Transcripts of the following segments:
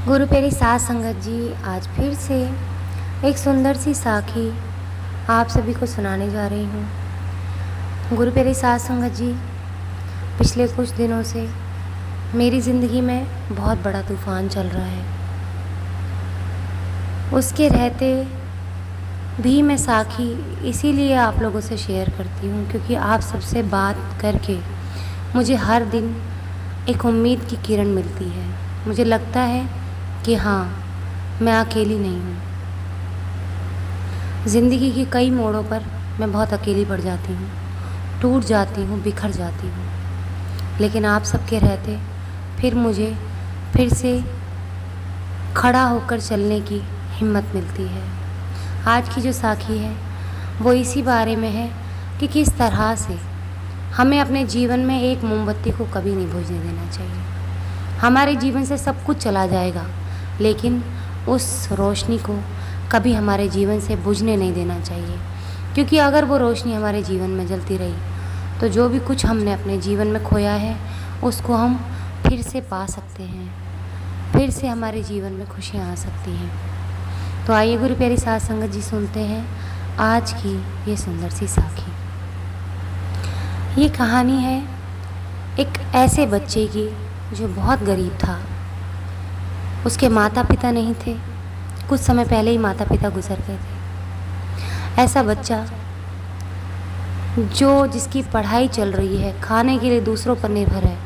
गुरु प्यारी साध संगत जी, आज फिर से एक सुंदर सी साखी आप सभी को सुनाने जा रही हूँ। गुरु प्यारी साध संगत जी, पिछले कुछ दिनों से मेरी ज़िंदगी में बहुत बड़ा तूफ़ान चल रहा है। उसके रहते भी मैं साखी इसीलिए आप लोगों से शेयर करती हूँ क्योंकि आप सबसे बात करके मुझे हर दिन एक उम्मीद की किरण मिलती है। मुझे लगता है कि हाँ, मैं अकेली नहीं हूँ। ज़िंदगी के कई मोड़ों पर मैं बहुत अकेली पड़ जाती हूँ, टूट जाती हूँ, बिखर जाती हूँ, लेकिन आप सबके रहते फिर मुझे फिर से खड़ा होकर चलने की हिम्मत मिलती है। आज की जो साखी है वो इसी बारे में है कि किस तरह से हमें अपने जीवन में एक मोमबत्ती को कभी नहीं बुझने देना चाहिए। हमारे जीवन से सब कुछ चला जाएगा, लेकिन उस रोशनी को कभी हमारे जीवन से बुझने नहीं देना चाहिए, क्योंकि अगर वो रोशनी हमारे जीवन में जलती रही तो जो भी कुछ हमने अपने जीवन में खोया है उसको हम फिर से पा सकते हैं, फिर से हमारे जीवन में खुशियाँ आ सकती हैं। तो आइए गुरु प्यारी साध संगत जी, सुनते हैं आज की ये सुंदर सी साखी। ये कहानी है एक ऐसे बच्चे की जो बहुत गरीब था। उसके माता पिता नहीं थे, कुछ समय पहले ही माता पिता गुजर गए थे। ऐसा बच्चा जिसकी पढ़ाई चल रही है, खाने के लिए दूसरों पर निर्भर है।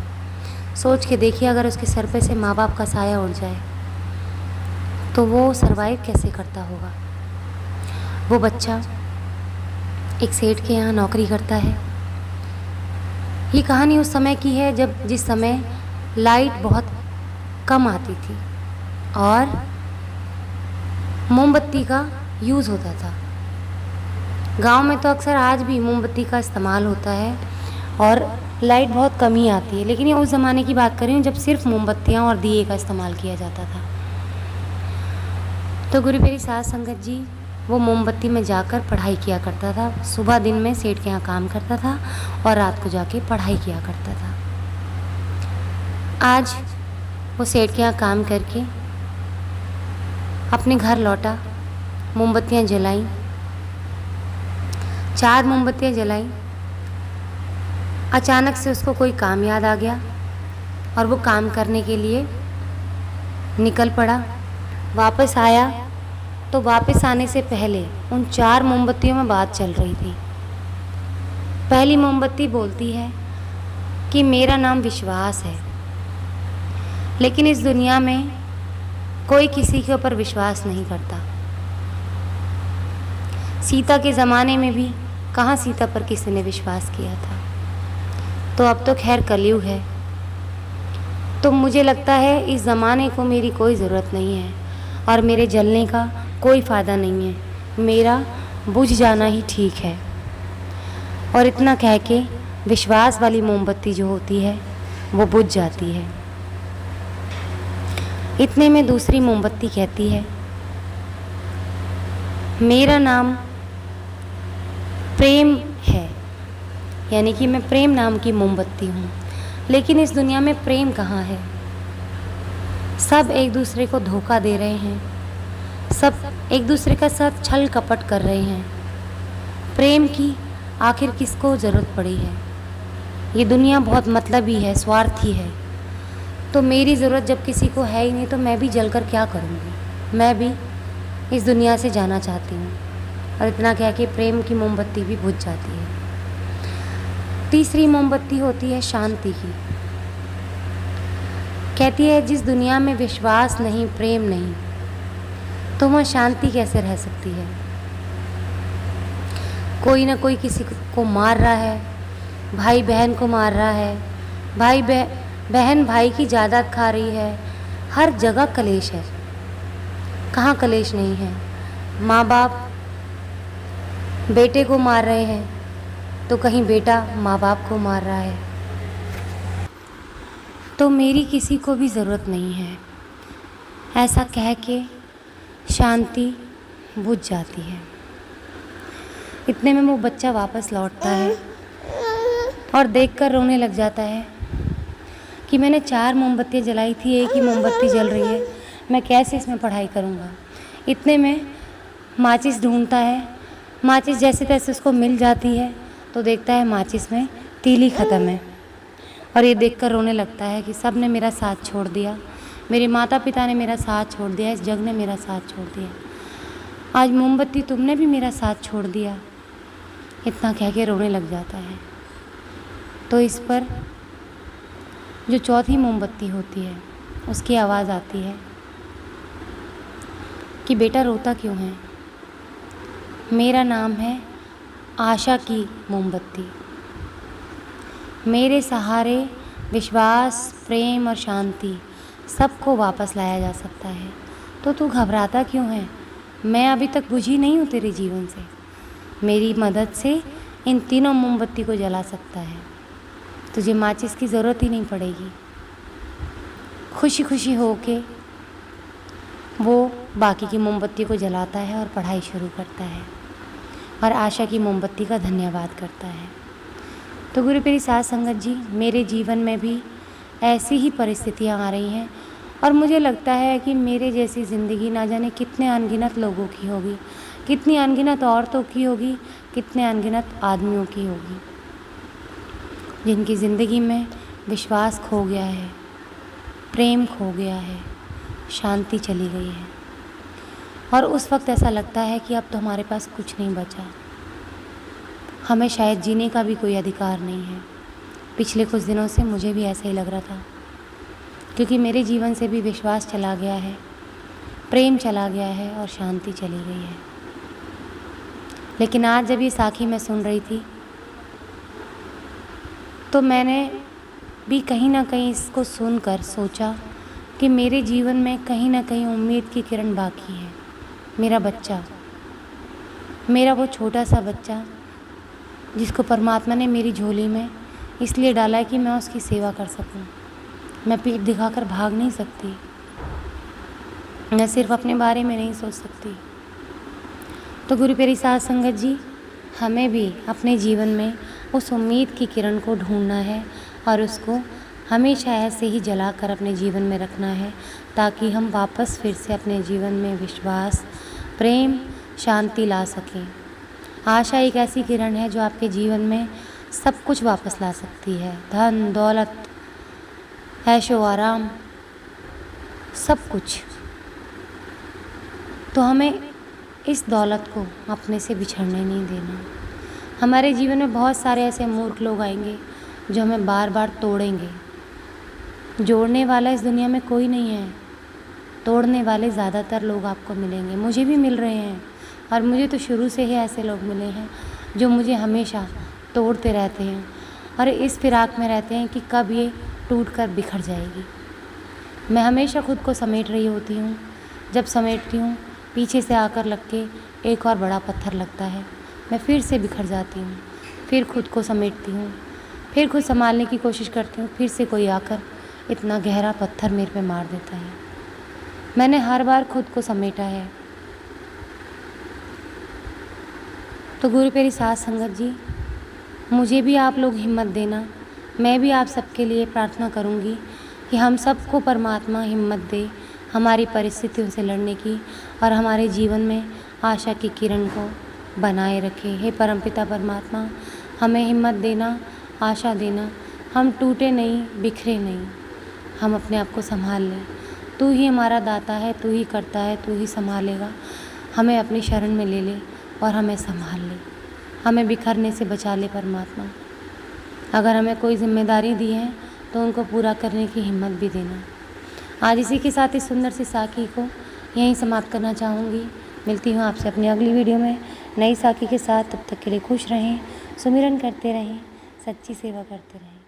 सोच के देखिए, अगर उसके सर पे से माँ बाप का साया उड़ जाए तो वो सरवाइव कैसे करता होगा। वो बच्चा एक सेठ के यहाँ नौकरी करता है। ये कहानी उस समय की है जिस समय लाइट बहुत कम आती थी और मोमबत्ती का यूज़ होता था। गांव में तो अक्सर आज भी मोमबत्ती का इस्तेमाल होता है और लाइट बहुत कम ही आती है, लेकिन ये उस ज़माने की बात कर रही हूँ जब सिर्फ मोमबत्तियाँ और दिए का इस्तेमाल किया जाता था। तो गुरु प्यारी साध संगत जी वो मोमबत्ती में जाकर पढ़ाई किया करता था। सुबह दिन में सेठ के यहाँ काम करता था और रात को जाके पढ़ाई किया करता था। आज वो सेठ के यहाँ काम करके अपने घर लौटा, मोमबत्तियाँ जलाईं, 4 मोमबत्तियाँ जलाईं। अचानक से उसको कोई काम याद आ गया और वो काम करने के लिए निकल पड़ा। वापस आया तो वापस आने से पहले उन 4 मोमबत्तियों में बात चल रही थी। पहली मोमबत्ती बोलती है कि मेरा नाम विश्वास है, लेकिन इस दुनिया में कोई किसी के ऊपर विश्वास नहीं करता। सीता के ज़माने में भी कहाँ सीता पर किसी ने विश्वास किया था। तो अब तो खैर कलयुग है, तो मुझे लगता है इस ज़माने को मेरी कोई ज़रूरत नहीं है और मेरे जलने का कोई फ़ायदा नहीं है। मेरा बुझ जाना ही ठीक है। और इतना कह के विश्वास वाली मोमबत्ती जो होती है वो बुझ जाती है। इतने में दूसरी मोमबत्ती कहती है, मेरा नाम प्रेम है, यानी कि मैं प्रेम नाम की मोमबत्ती हूँ, लेकिन इस दुनिया में प्रेम कहाँ है। सब एक दूसरे को धोखा दे रहे हैं, सब एक दूसरे का साथ छल कपट कर रहे हैं। प्रेम की आखिर किसको ज़रूरत पड़ी है। ये दुनिया बहुत मतलबी है, स्वार्थी है। तो मेरी ज़रूरत जब किसी को है ही नहीं तो मैं भी जलकर क्या करूँगी। मैं भी इस दुनिया से जाना चाहती हूँ। और इतना कह के प्रेम की मोमबत्ती भी बुझ जाती है। तीसरी मोमबत्ती होती है शांति की। कहती है जिस दुनिया में विश्वास नहीं, प्रेम नहीं, तो वहाँ शांति कैसे रह सकती है। कोई ना कोई किसी को मार रहा है, भाई बहन को मार रहा है, बहन भाई की जायदाद खा रही है। हर जगह कलेश है, कहाँ कलेश नहीं है। माँ बाप बेटे को मार रहे हैं तो कहीं बेटा माँ बाप को मार रहा है। तो मेरी किसी को भी ज़रूरत नहीं है, ऐसा कह के शांति बुझ जाती है। इतने में वो बच्चा वापस लौटता है और देखकर रोने लग जाता है कि मैंने 4 मोमबत्तियाँ जलाई थी, एक ही मोमबत्ती जल रही है, मैं कैसे इसमें पढ़ाई करूँगा। इतने में माचिस ढूंढता है, माचिस जैसे तैसे उसको मिल जाती है तो देखता है माचिस में तीली ख़त्म है और ये देखकर रोने लगता है कि सब ने मेरा साथ छोड़ दिया, मेरे माता पिता ने मेरा साथ छोड़ दिया, इस जग ने मेरा साथ छोड़ दिया, आज मोमबत्ती तुमने भी मेरा साथ छोड़ दिया। इतना कह के रोने लग जाता है। तो इस पर जो चौथी मोमबत्ती होती है उसकी आवाज़ आती है कि बेटा रोता क्यों है। मेरा नाम है आशा की मोमबत्ती। मेरे सहारे विश्वास, प्रेम और शांति सबको वापस लाया जा सकता है। तो तू घबराता क्यों है? मैं अभी तक बुझी नहीं हूँ तेरे जीवन से। मेरी मदद से इन तीनों मोमबत्ती को जला सकता है। तुझे माचिस की ज़रूरत ही नहीं पड़ेगी। खुशी खुशी होके वो बाकी की मोमबत्ती को जलाता है और पढ़ाई शुरू करता है और आशा की मोमबत्ती का धन्यवाद करता है। तो गुरु प्यारी साध संगत जी, मेरे जीवन में भी ऐसी ही परिस्थितियाँ आ रही हैं और मुझे लगता है कि मेरे जैसी ज़िंदगी ना जाने कितने अनगिनत लोगों की होगी, कितनी अनगिनत औरतों की होगी, कितने अनगिनत आदमियों की होगी जिनकी ज़िंदगी में विश्वास खो गया है, प्रेम खो गया है, शांति चली गई है और उस वक्त ऐसा लगता है कि अब तो हमारे पास कुछ नहीं बचा, हमें शायद जीने का भी कोई अधिकार नहीं है। पिछले कुछ दिनों से मुझे भी ऐसा ही लग रहा था क्योंकि मेरे जीवन से भी विश्वास चला गया है, प्रेम चला गया है और शांति चली गई है। लेकिन आज जब ये साखी मैं सुन रही थी तो मैंने भी कहीं ना कहीं इसको सुनकर सोचा कि मेरे जीवन में कहीं ना कहीं उम्मीद की किरण बाकी है। मेरा बच्चा, मेरा वो छोटा सा बच्चा जिसको परमात्मा ने मेरी झोली में इसलिए डाला है कि मैं उसकी सेवा कर सकूं। मैं पीठ दिखाकर भाग नहीं सकती, मैं सिर्फ अपने बारे में नहीं सोच सकती। तो गुरु प्यारी साध संगत जी, हमें भी अपने जीवन में उस उम्मीद की किरण को ढूंढना है और उसको हमेशा ऐसे ही जलाकर अपने जीवन में रखना है ताकि हम वापस फिर से अपने जीवन में विश्वास, प्रेम, शांति ला सकें। आशा एक ऐसी किरण है जो आपके जीवन में सब कुछ वापस ला सकती है, धन दौलत, ऐशो आराम, सब कुछ। तो हमें इस दौलत को अपने से बिछड़ने नहीं देना। हमारे जीवन में बहुत सारे ऐसे मूर्ख लोग आएंगे जो हमें बार बार तोड़ेंगे। जोड़ने वाला इस दुनिया में कोई नहीं है, तोड़ने वाले ज़्यादातर लोग आपको मिलेंगे। मुझे भी मिल रहे हैं और मुझे तो शुरू से ही ऐसे लोग मिले हैं जो मुझे हमेशा तोड़ते रहते हैं और इस फिराक में रहते हैं कि कब ये टूट कर बिखर जाएगी। मैं हमेशा खुद को समेट रही होती हूँ। जब समेटती हूँ पीछे से आकर लग के एक और बड़ा पत्थर लगता है, मैं फिर से बिखर जाती हूँ, फिर खुद को समेटती हूँ, फिर खुद संभालने की कोशिश करती हूँ, फिर से कोई आकर इतना गहरा पत्थर मेरे पे मार देता है। मैंने हर बार खुद को समेटा है। तो गुरु प्यारी साध संगत जी, मुझे भी आप लोग हिम्मत देना। मैं भी आप सबके लिए प्रार्थना करूँगी कि हम सबको परमात्मा हिम्मत दे हमारी परिस्थितियों से लड़ने की और हमारे जीवन में आशा की किरण को बनाए रखे। हे परमपिता परमात्मा, हमें हिम्मत देना, आशा देना। हम टूटे नहीं, बिखरे नहीं, हम अपने आप को संभाल लें। तू ही हमारा दाता है, तू ही करता है, तू ही संभालेगा। हमें अपनी शरण में ले ले और हमें संभाल ले, हमें बिखरने से बचा ले परमात्मा। अगर हमें कोई जिम्मेदारी दी है तो उनको पूरा करने की हिम्मत भी देना। आज इसी के साथ इस सुंदर सी साखी को यहीं समाप्त करना चाहूँगी। मिलती हूँ आपसे अपनी अगली वीडियो में नई साखी के साथ। तब तक के लिए खुश रहें, सुमिरन करते रहें, सच्ची सेवा करते रहें।